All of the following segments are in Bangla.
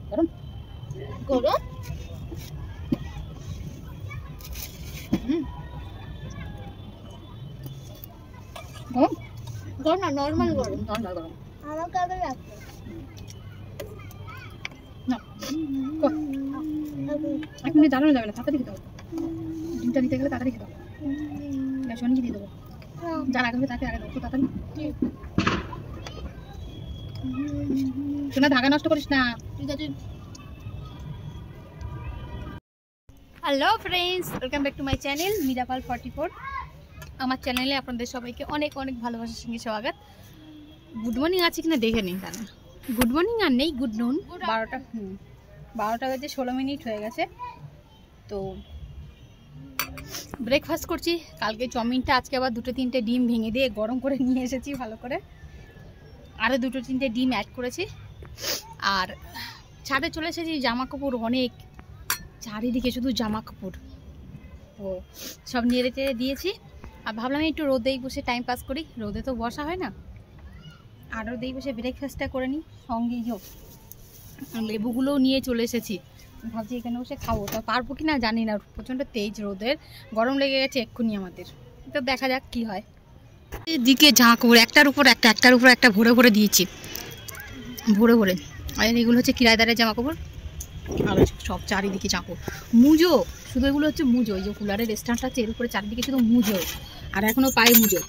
গরম গরম গরম না নর্মাল গরম আমার কাছে লাগছে না এক মিনিট দাঁড়ানো যাবে না তাড়াতাড়ি খেতে হবে ডিমটা নিতে গেলে তাড়াতাড়ি খেতে হবে শনি দিয়ে দেবো যার আগে হবে তাকে আগে দেবো তাড়াতাড়ি শোনা ধাগা নষ্ট করিস না ঠিক আছে hello friends welcome back to my channel Mirapal 44 আমার চ্যানেলে আপনাদের সবাইকে অনেক অনেক ভালোবাসার সঙ্গে স্বাগত গুড মর্নিং আছে কিনা দেখে নিন তারা গুড মর্নিং আর নেই গুড নুন 12টা বাজে 16 মিনিট হয়ে গেছে তো ব্রেকফাস্ট করছি কালকে চাউমিনটা আজকে আবার 2-3টে ডিম ভেঙে দিয়ে গরম করে নিয়ে এসেছি ভালো করে আরও 2-3টে ডিম অ্যাড করেছি আর ছাদে চলে এসেছি জামা কাপড় অনেক চারিদিকে শুধু জামা কাপড় তো সব নেড়ে চেড়ে দিয়েছি আর ভাবলাম একটু রোদেই বসে টাইম পাস করি রোদে তো বসা হয় না আর রোদেই বসে ব্রেকফাস্টটা করে নিই সঙ্গেই হোক লেবুগুলোও নিয়ে চলে এসেছি ভাবছি এখানে বসে খাবো তো পারবো কি না জানি না প্রচণ্ড তেজ রোদের গরম লেগে গেছে এক্ষুনি আমাদের তো দেখা যাক কি হয় এদিকে জামা কাপড় একটার উপর একটা ভরে ভরে দিয়েছি ভরে আর এগুলো হচ্ছে কিরায়দারের জামা কাপড় আর সব চারিদিকে জামা কাপড় মুজো শুধু এগুলো হচ্ছে মুজো এই যে কুলারের স্ট্যান্ডটা আছে এর উপরে চারিদিকে শুধু মুজো আর এখনও পায়ে মুজো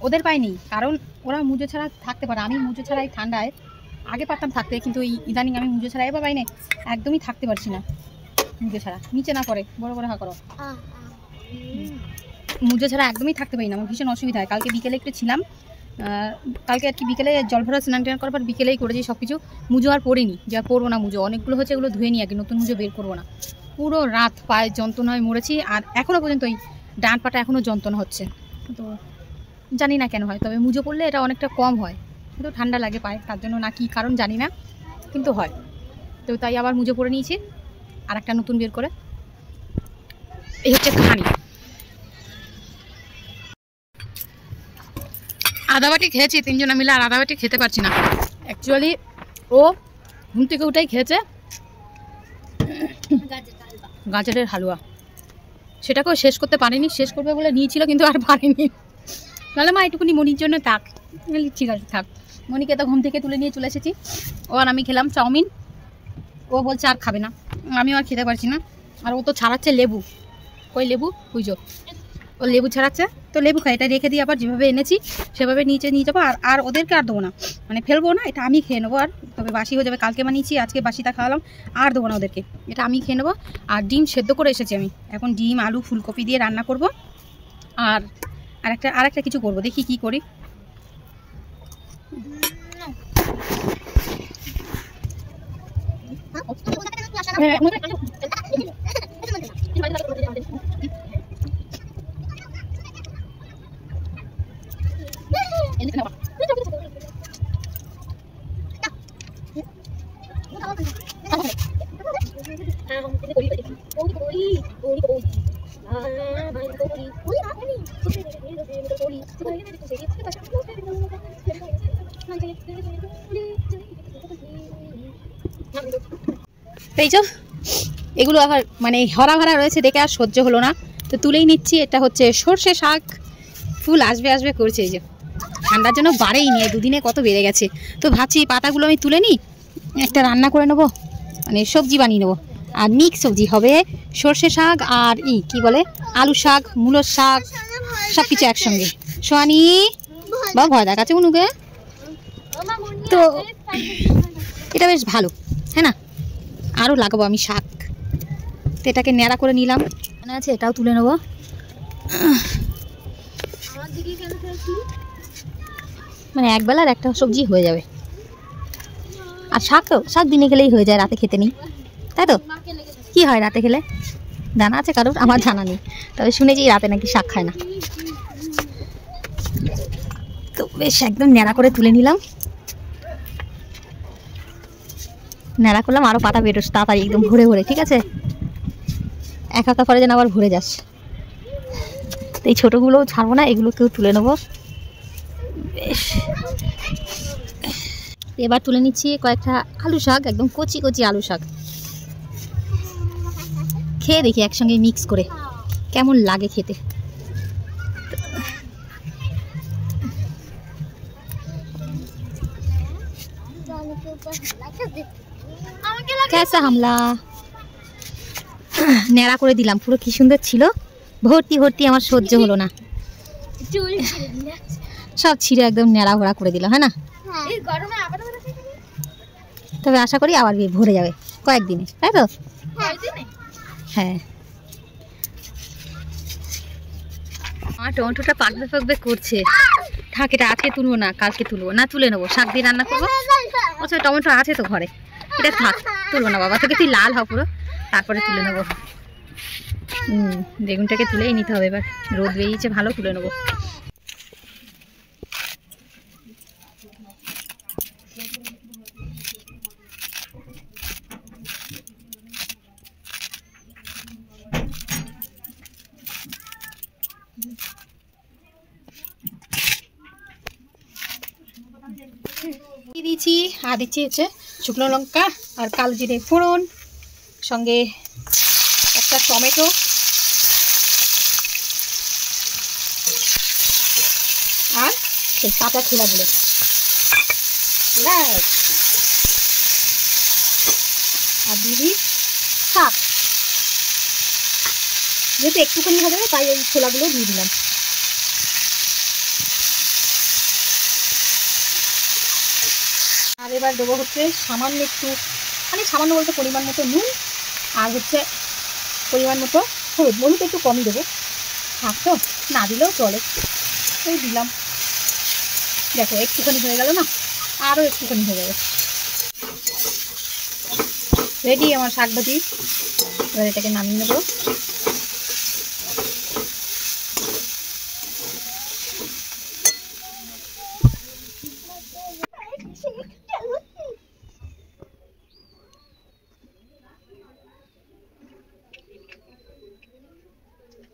ওদের পায়ে নেই কারণ ওরা মুজো ছাড়া থাকতে পারে আমি মুজো ছাড়া এই ঠান্ডায় আগে পারতাম থাকতে কিন্তু ইদানিং আমি মুজো ছাড়া এবার পাইনি একদমই থাকতে পারছি না মুজো ছাড়া নিচে না করে বড় বড় হা করো মুজো ছাড়া একদমই থাকতে পারি না আমার ভীষণ অসুবিধা হয় কালকে বিকেলে একটু ছিলাম কালকে আর কি বিকেলে জল ভরা স্নান টান করার পর বিকেলেই করেছি সব কিছু মুজো আর পরিনি যা পরবো না মুজো অনেকগুলো হচ্ছে এগুলো ধুয়ে নিই আগে নতুন মুজো বের করবো না পুরো রাত পায়ে যন্ত্রণায় মরেছি আর এখনও পর্যন্ত ওই ডান পাটা এখনও যন্ত্রণা হচ্ছে তো জানি না কেন হয় তবে মুজো পরলে এটা অনেকটা কম হয় কিন্তু ঠান্ডা লাগে পায়ে তার জন্য না কি কারণ জানি না কিন্তু হয় তো তাই আবার মুজো পরে নিয়েছি আর একটা নতুন বের করে এই হচ্ছে কাহানি আদা বাটি খেয়েছি তিনজনে মিলে আর আদা বাটি খেতে পারছি না অ্যাকচুয়ালি ও ঘুম থেকে উঠেই খেয়েছে গাজরের হালুয়া সেটাকেও শেষ করতে পারিনি শেষ করবে বলে নিয়েছিল কিন্তু আর পারিনি তাহলে মা একটুকুনি মনির জন্য থাক ঠিক আছে থাক মনিকে তো ঘুম থেকে তুলে নিয়ে চলে এসেছি ও আর আমি খেলাম চাউমিন ও বলছে আর খাবে না আমিও আর খেতে পারছি না আর ও তো ছাড়াচ্ছে লেবু ওই লেবু বুঝো ও লেবু ছাড়াচ্ছে তো লেবু খাই এটা রেখে দিয়ে আবার যেভাবে এনেছি সেভাবে নিচে নিয়ে যাবো আর ওদেরকে আর দেবো না মানে ফেলবো না এটা আমি খেয়ে নেবো আর তবে বাসি হয়ে যাবে কালকে বানিয়েছি আজকে বাসিটা খাওয়ালাম আর দেবো না ওদেরকে এটা আমি খেয়ে নেবো আর ডিম সেদ্ধ করে এসেছি আমি এখন ডিম আলু ফুলকপি দিয়ে রান্না করব আর আরেকটা কিছু করব দেখি কি করি এইসব এগুলো আবার মানে হরা ভরা রয়েছে দেখে আর সহ্য হলো না তো তুলেই নিচ্ছি এটা হচ্ছে সর্ষে শাক ফুল আসবে করছে এই যে ঠান্ডার জন্য বাড়েই নিয়ে দুদিনে কত বেড়ে গেছে তো ভাবছি পাতাগুলো আমি তুলে নিই একটা রান্না করে নেবো মানে সবজি বানিয়ে নেবো আর মিক্স সবজি হবে সর্ষে শাক আর কি বলে আলু শাক মূলোর শাক সব কিছু একসঙ্গে সোয়ানি বা ভয় দেখাচ্ছে উনুকে তো এটা বেশ ভালো হ্যাঁ না আরও লাগাবো আমি শাক তো এটাকে ন্যাড়া করে নিলাম মনে আছে এটাও তুলে নেবো মানে একবেলার একটা সবজি হয়ে যাবে আর শাক দিনে খেলেই হয়ে যায় রাতে খেতে নেই তাই তো কি হয় রাতে খেলে জানা আছে কারোর আমার জানা নেই তবে শুনেছি রাতে নাকি শাক খায় না তো বেশ একদম ন্যাড়া করে তুলে নিলাম ন্যাড়া করলাম আরও পাতা বেরোস তাড়াতাড়ি একদম ভরে ঠিক আছে একা পরে যেন আবার ভরে যাস তো এই ছোটোগুলোও ছাড়বো না এগুলোকেও তুলে নেবো বেশ, এবার তুলে নিচ্ছি কয়েকটা আলু শাক, একদম কচি কচি আলু শাক। খেয়ে দেখি একসঙ্গে মিক্স করে কেমন লাগে খেতে। कैसा হামলা নেড়া করে দিলাম, পুরো কি সুন্দর ছিল, ভর্তি ভর্তি, আমার সহ্য হলো না, সব ছিঁড়ে একদম নেড়া ভরা করে দিলাম, হ্যাঁ না? তবে আশা করি আবার ভরে যাবে কয়েকদিনে, তাই তো? হ্যাঁ, আমার টমেটোটা পাকবে পাকবে করছে, থাক এটা আজকে তুলবো না, কালকে তুলবো না, তুলে নেবো, শাক দিয়ে রান্না করবো। আচ্ছা টমেটো আছে তো ঘরে, এটা থাক, তুলবো না বাবা, তোকে তুই লাল হ পুরো, তারপরে তুলে নেবো। বেগুনটাকে তুলেই নিতে হবে, এবার রোদ বেরিয়েছে ভালো, তুলে নেবো। দিয়েছি আর দিচ্ছি হচ্ছে শুকনো লঙ্কা আর কালো জিরে ফোড়ন, সঙ্গে একটা টমেটো, আর সেই কাঁচা ছোলাগুলো, আর দিদি শাক, যেহেতু একটুখানি হয়ে যাবে তাই এই ছোলাগুলো দিয়ে দিলাম। আর এবার দেবো হচ্ছে সামান্য একটু, মানে সামান্য বলতে পরিমাণ মতো নুন, আর হচ্ছে পরিমাণ মতো হলুদ, হলুদ একটু কমই দেবো, শাক তো না দিলেও চলে, ওই দিলাম। দেখো একটুখানি হয়ে গেল না, আরও একটুখানি হয়ে যাবে। রেডি আমার শাক ভাজি, এবার এটাকে নামিয়ে নেবো।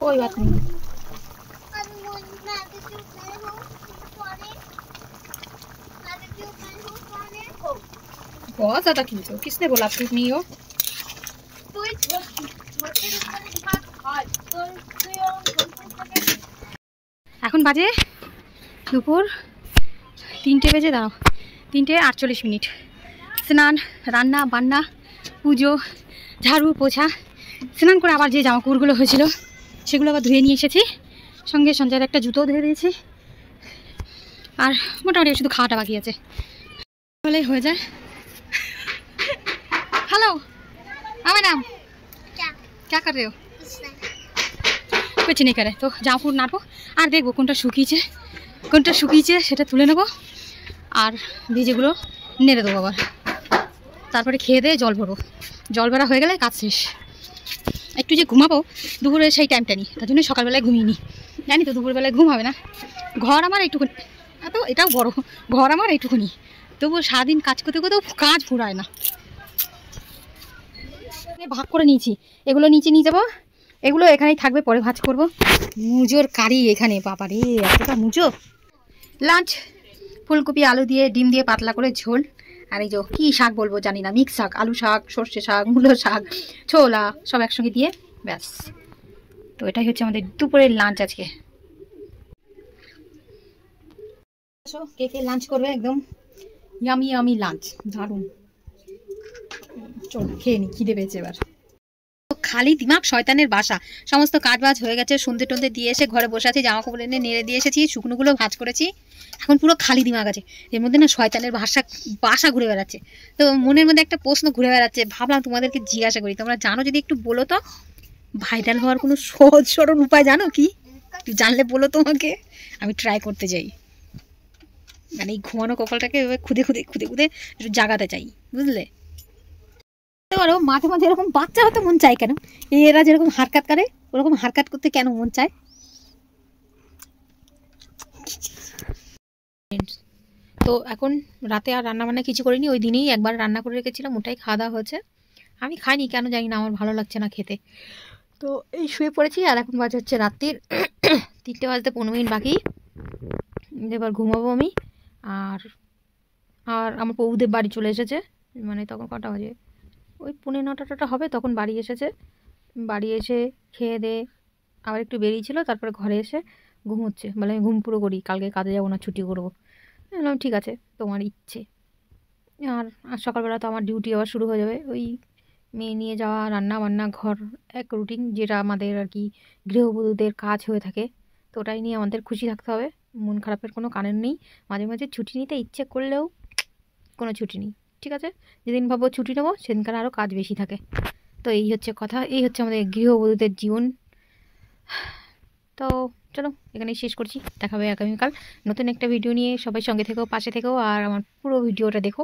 कोई बात नहीं, बहुत ज्यादा क्यूट हो, किसने बोला क्यूट नहीं हो? এখন বাজে দুপুর 3টে বেজে, দাও 3:48। স্নান, রান্না বান্না, পুজো, ঝাড়ু পোছা, স্নান করে আবার যে জামা কাপড়গুলো হয়েছিল সেগুলো আবার ধুয়ে নিয়ে এসেছি, সঙ্গে সঞ্জয়ের একটা জুতোও ধুয়ে দিয়েছি, আর মোটামুটি শুধু খাওয়াটা বাকি আছে, হলেই হয়ে যায়। হ্যালো আমার নাম क्या कर रहे हो? कुछ नहीं करे, तो জামা কাপড় নাড়বো আর দেখবো কোনটা শুকিয়েছে সেটা তুলে নেবো, আর ভিজেগুলো নেড়ে দেবো আবার, তারপরে খেয়ে দিয়ে জল ভরবো, জল ভরা হয়ে গেলে কাজ শেষ। একটু যে ঘুমাবো দুপুরে সেই টাইমটা নিই, তার জন্য সকালবেলায় ঘুমিয়ে নিই, জানি তো দুপুরবেলায় ঘুম হবে না। ঘর আমার এইটুকুনি, তো এটাও বড় ঘর আমার এইটুকুনি, তবুও সারাদিন কাজ করতে করতেও কাজ ফুরায় না। ভাগ করে নিয়েছি, এগুলো নিচে নিয়ে যাবো, এগুলো এখানেই থাকবে, পরে ভাজ করব। মুজোর কারি এখানে, বাবা রে এতটা মুজো। লাঞ্চ ফুলকপি আলু দিয়ে ডিম দিয়ে পাতলা করে ঝোল, আর এই যে কী শাক বলবো জানি না, মিক্স শাক, আলু শাক, সর্ষে শাক, মূলো শাক, ছোলা সব একসঙ্গে দিয়ে ব্যাস। তো এটাই হচ্ছে আমাদের দুপুরের লাঞ্চ আজকে। কে কে লাঞ্চ করবে, একদম ইয়ামি ইয়ামি লাঞ্চ, দারুণ। চল খেয়ে নি, খিদে পেয়েছে এবার। খালি দিমাগ শয়তানের বাসা, সমস্ত কাজ বাজ হয়ে গেছে, সন্ধে টন্ধে দিয়ে এসে ঘরে বসে আছি, জামা কাপড় এনে নেড়ে দিয়ে এসেছি, শুকনোগুলো ভাজ করেছি, এখন পুরো খালি দিমাগ আছে। এর মধ্যে না শয়তানের বাসা ঘুরে বেড়াচ্ছে, তো মনের মধ্যে একটা প্রশ্ন ঘুরে বেড়াচ্ছে, ভাবলাম তোমাদেরকে জিজ্ঞাসা করি, তোমরা জানো যদি একটু বলো তো, ভাইরাল হওয়ার কোনো সহজ সরল উপায় জানো কি? একটু জানলে বলো তোমাকে, আমি ট্রাই করতে চাই, মানে এই ঘুমানো কপালটাকে খুদে খুদে খুদে খুদে একটু জাগাতে চাই, বুঝলে? মাঝে মাঝে এরকম বাচ্চা হতে মন চায় কেন? এরা যেরকম হারকাত করে ওরকম হারকাত করতে কেন মন চায়? তো এখন রাতে আর রান্না বান্না কিছু করিনি, ওই দিনেই একবার রান্না করে রেখেছিলাম, ওটাই খাওয়া দাওয়া হয়েছে। আমি খাইনি, কেন জানি না, আমার ভালো লাগছে না খেতে। তো এই শুয়ে পড়েছি, আর এখন বাজে হচ্ছে রাত্রির 3টে বাজতে 15 মিনিট বাকি। এবার ঘুমাবো আমি। আর আর আমার বউদের বাড়ি চলে এসেছে, মানে তখন কটা বাজে, ওই 9:30 হবে, তখন বাড়ি এসেছে। বাড়ি এসে খেয়ে দেয়ে আবার একটু বেরিয়েছিল, তারপরে ঘরে এসে ঘুমোচ্ছে, বলে আমি ঘুম পুরো করি, কালকে কাজে যাবো না, ছুটি করবো। আমি বললাম ঠিক আছে, তোমার ইচ্ছে। আর আর সকালবেলা তো আমার ডিউটি আবার শুরু হয়ে যাবে, ওই মেয়ে নিয়ে যাওয়া, রান্না বান্না, ঘর, এক রুটিন যেটা আমাদের আর কি গৃহবধূদের কাজ হয়ে থাকে। তো ওটাই নিয়ে আমাদের খুশি থাকতে হবে, মন খারাপের কোনো কারণ নেই। মাঝে মাঝে ছুটি নিতে ইচ্ছে করলেও কোনো ছুটি নেই, ঠিক আছে? যেদিন ভাবো ছুটি নেবো সেদিনকার আরও কাজ বেশি থাকে। তো এই হচ্ছে কথা, এই হচ্ছে আমাদের গৃহবধূদের জীবন। তো চলো এখানেই শেষ করছি, দেখা হবে আগামীকাল নতুন একটা ভিডিও নিয়ে। সবাই সঙ্গে থেকো, পাশে থেকো, আর আমার পুরো ভিডিওটা দেখো।